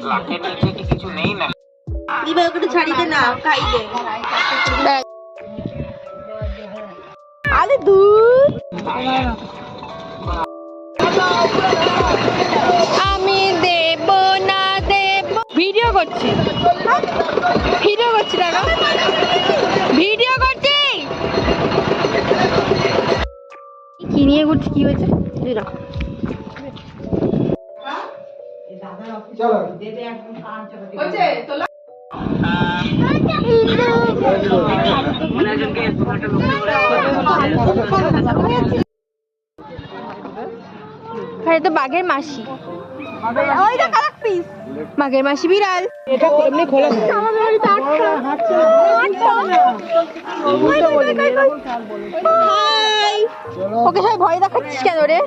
লাখের নিচে কি কিছু নেই না? দিবা ওকে ছাড়ি দে না, খাইবে। আরে দূর, আমি দেব না দেব। ভিডিও করছি, ভিডিও করছি, দাদা ভিডিও করছি। কি নিয়ে ঘুরছি, কি হয়েছে? তো বাঘের মাসি, বাঘের মাসি বিড়াল। এটা এমনি খোলা ওকে সবাই ভয় দেখাচ্ছিস কেন রে?